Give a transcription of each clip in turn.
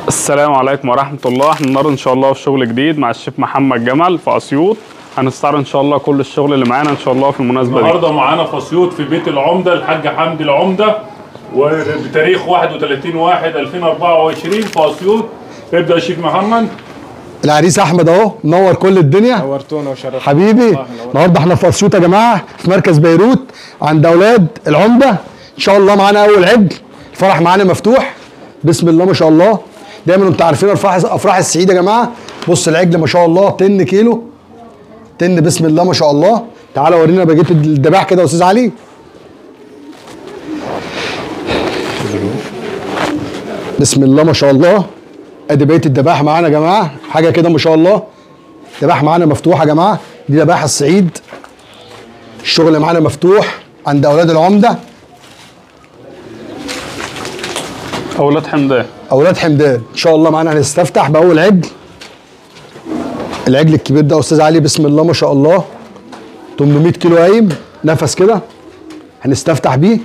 السلام عليكم ورحمة الله. احنا النهارده ان شاء الله في شغل جديد مع الشيف محمد جمل في اسيوط. هنستعرض ان شاء الله كل الشغل اللي معانا ان شاء الله في المناسبة دي. النهارده معانا في اسيوط في بيت العمدة الحاج حمدي العمدة، وبتاريخ 31/1/2024 في اسيوط. ابدأ يا شيف محمد. العريس احمد اهو منور كل الدنيا. نورتونا وشرفتونا حبيبي. النهارده احنا في اسيوط يا جماعه في مركز بيروت عند اولاد العمده. ان شاء الله معانا اول عجل. الفرح معانا مفتوح بسم الله ما شاء الله. دايما انتوا عارفين افراح السعيد يا جماعه. بص العجل ما شاء الله 10 كيلو، 10 بسم الله ما شاء الله. تعالى ورينا بقيه الذبائح كده يا استاذ علي. بسم الله ما شاء الله. ادي بقيه الذبائح معانا يا جماعه، حاجه كده ما شاء الله. ذبائح معانا مفتوحه يا جماعه، دي ذبائح الصعيد. الشغل معانا مفتوح عند اولاد العمده. اولاد حمدان. اولاد حمدان ان شاء الله معانا. هنستفتح باول عجل. العجل الكبير ده يا استاذ علي بسم الله ما شاء الله 800 كيلو قايم نفس كده. هنستفتح بيه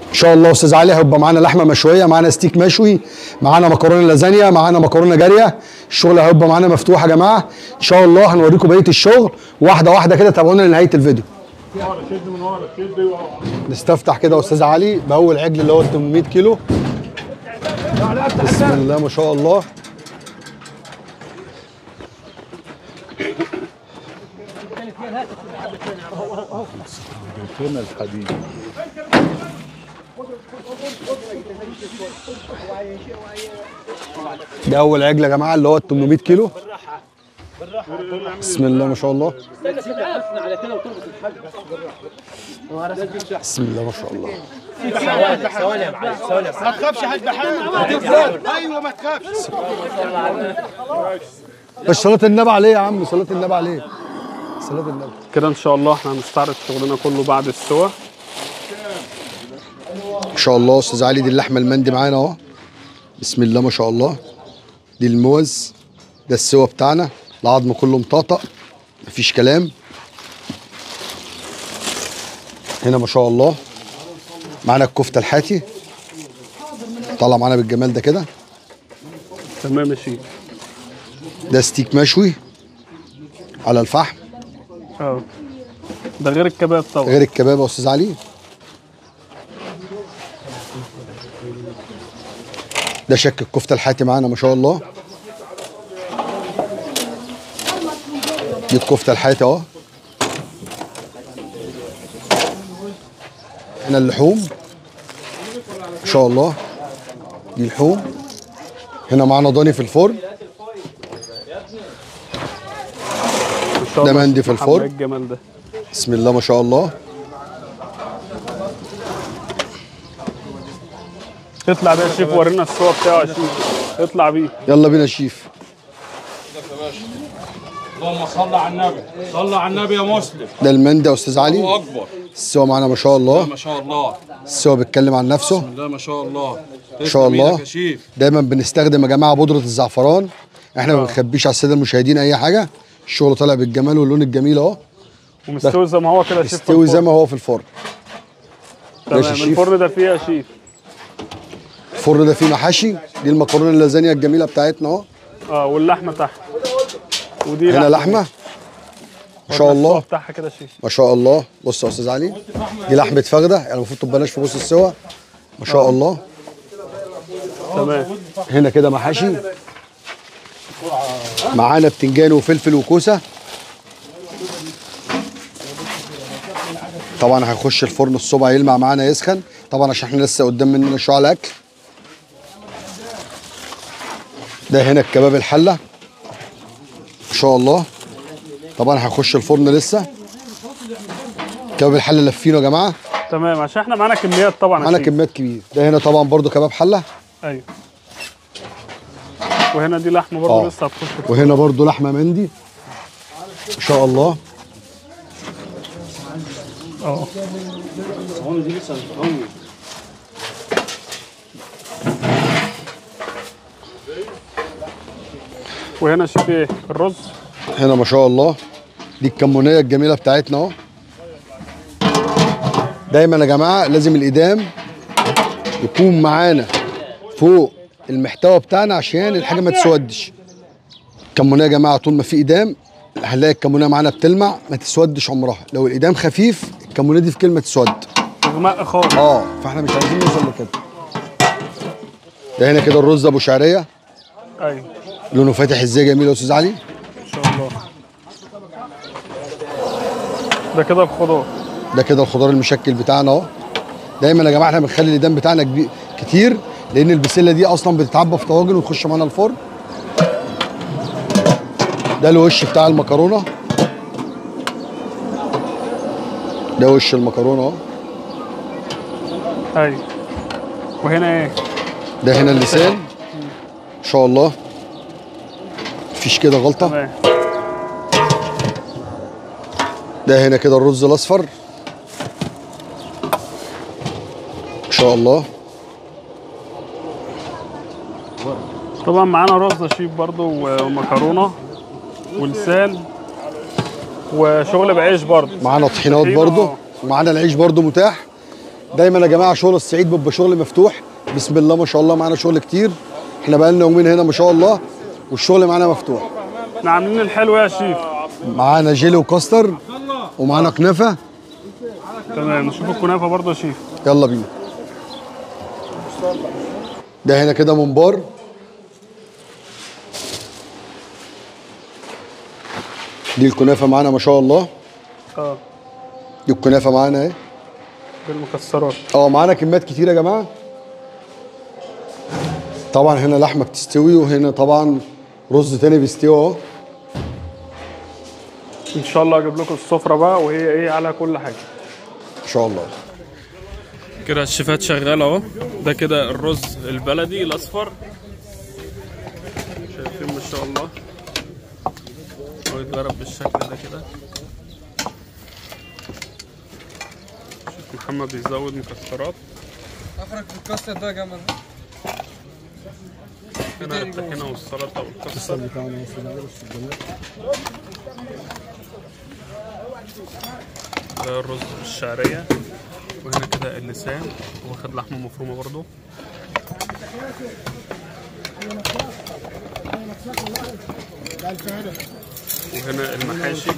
ان شاء الله. استاذ علي هيبقى معانا لحمه مشويه، معانا ستيك مشوي، معانا مكرونه لازانيا، معانا مكرونه جاريه. الشغل هيبقى معانا مفتوح يا جماعه ان شاء الله. هنوريكم بقيه الشغل واحده واحده كده. تابعونا لنهايه الفيديو. نستفتح كده يا استاذ علي باول عجل اللي هو 800 كيلو. بسم الله ما شاء الله. ده اول عجل يا جماعه اللي هو 800 كيلو. بسم الله ما شاء الله. بسم الله ما شاء الله. ثواني يا معلم، ثواني يا معلم. ما تخافش يا حاج محمد. ايوه ما تخافش. بس صلاة النبي عليه يا عم، صلاة النبي عليه. صلاة النبي. كده ان شاء الله احنا هنستعرض شغلنا كله بعد السوا. ما شاء الله استاذ علي. دي اللحمه المندي معانا اهو بسم الله ما شاء الله. دي الموز، ده السوا بتاعنا. العظم كله مطاطق مفيش كلام. هنا ما شاء الله معانا الكفته الحاتي طالع معانا بالجمال ده كده. تمام يا شيف. ده ستيك مشوي على الفحم. ده غير الكباب طبعا. غير الكباب يا استاذ علي. ده شك الكفته الحاتي معانا ما شاء الله. دي الكفته الحاتي اهو. هنا اللحوم ما شاء الله. دي اللحوم. هنا معانا ضاني في الفرن. ده مندي في الفرن. الجمال ده بسم الله ما شاء الله. اطلع بيه يا شيف ورينا السوا بتاعه يا شيف. اطلع بيه. يلا بينا يا شيف. اللهم صل على النبي، صل على النبي يا مسلم. ده المندي يا استاذ علي. الله اكبر. السوا معانا ما شاء الله. ما شاء الله. السوا بيتكلم عن نفسه. بسم الله ما شاء الله. ما شاء الله. يا شيف. دايما بنستخدم يا جماعه بودره الزعفران. احنا ما بنخبيش على الساده المشاهدين اي حاجه. الشغل طالع بالجمال واللون الجميل اهو. ومستوي زي ما هو كده يا شيف. مستوي زي ما هو في الفرن. تمام. ماشي يا شيف. الفرن ده فيه يا شيف. الفرن ده فيه محاشي. دي المكرونه اللازانيا الجميله بتاعتنا اهو. واللحمه تحت. ودي هنا لحمه ما شاء الله. بتاعها كده يا شيف. ما شاء الله. بص يا استاذ علي دي لحمه فخده يعني المفروض تبقاش في وسط السوا ما شاء الله. تمام. هنا كده محاشي معانا بتنجان وفلفل وكوسه. طبعا هيخش الفرن الصبح يلمع معانا يسخن طبعا عشان احنا لسه قدام مننا شويه على الاكل. ده هنا الكباب الحله ما شاء الله. طبعا هيخش الفرن لسه. كباب الحله لفينه يا جماعه. تمام عشان احنا معانا كميات طبعا. معانا كميات كبيره. ده هنا طبعا برضو كباب حله. ايوه. وهنا دي لحمه برضو لسه هتخش. وهنا برضو لحمه مندي ما شاء الله. وهنا شوف ايه الرز. هنا ما شاء الله دي الكمونيه الجميله بتاعتنا اهو. دايما يا جماعه لازم الإدام يكون معانا فوق المحتوى بتاعنا عشان الحاجه ما تسودش. الكمونيه يا جماعه طول ما في ايدام هنلاقي الكمونيه معانا بتلمع ما تسودش عمرها. لو الايدام خفيف الكمونيه دي في كلمه تسود. اغماء خالص. فاحنا مش عايزين نوصل لكده. ده هنا كده الرز ابو شعريه. ايوه لونه فاتح ازاي جميل يا استاذ علي. ان شاء الله. ده كده الخضار. ده كده الخضار المشكل بتاعنا اهو. دايما يا جماعه احنا بنخلي الايدام بتاعنا كتير لان البسله دي اصلا بتتعبى في طواجن وتخش معانا الفرن. ده الوش بتاع المكرونه. ده وش المكرونه اهو. ايوه. وهنا ايه؟ ده هنا اللسان. ان شاء الله مفيش كده غلطه. تمام. ده هنا كده الرز الاصفر. ان شاء الله. طبعا معانا رز شيف برضو ومكرونه ولسان وشغل بعيش برضو. معانا طحينات برضو ومعانا العيش برضو متاح. دايما يا جماعه شغل الصعيد بيبقى شغل مفتوح. بسم الله ما شاء الله معانا شغل كتير. احنا بقالنا يومين هنا ما شاء الله والشغل معانا مفتوح. احنا عاملين الحلو يا شيف. معانا جيلي وكاستر ومعانا كنافه. تمام نشوف الكنافه برضو يا شيف. يلا بينا. ده هنا كده ممبار. دي الكنافه معانا ما شاء الله. دي الكنافه معانا اهي بالمكسرات. معانا كميات كتير يا جماعه. طبعا هنا لحمه بتستوي وهنا طبعا رز تاني بيستوي اهو. ان شاء الله اجيب لكم السفره بقى وهي ايه على كل حاجه ان شاء الله. كده الشيفات شغاله اهو. ده كده الرز البلدي الاصفر شايفين ما شاء الله. هو يتغرب بالشكل ده كده. شيف محمد بيزود مكسرات. افرك بالكاستر ده يا جماعه. هنا الطحينه والسلطه والكسر. ده الرز بالشعريه. وهنا كده اللسان واخد لحمه مفرومه برضو. وهنا المحاشي.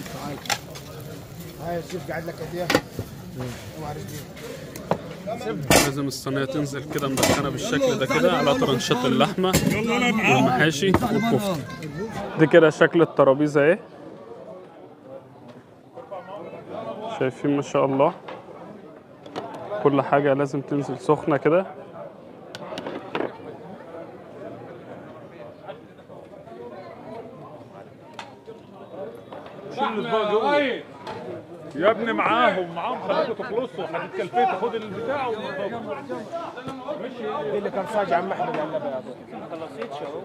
لازم الصينيه تنزل كده مدخنه بالشكل ده كده على طرنشات اللحمه والمحاشي والكفته. دي كده شكل الترابيزه اهي. شايفين ما شاء الله كل حاجه لازم تنزل سخنه كده. يا ابني معاهم خليكم تخلصوا. هتتكلفتوا خد البتاع دي اللي كان صاج عم احمد على ما خلصتش اهو.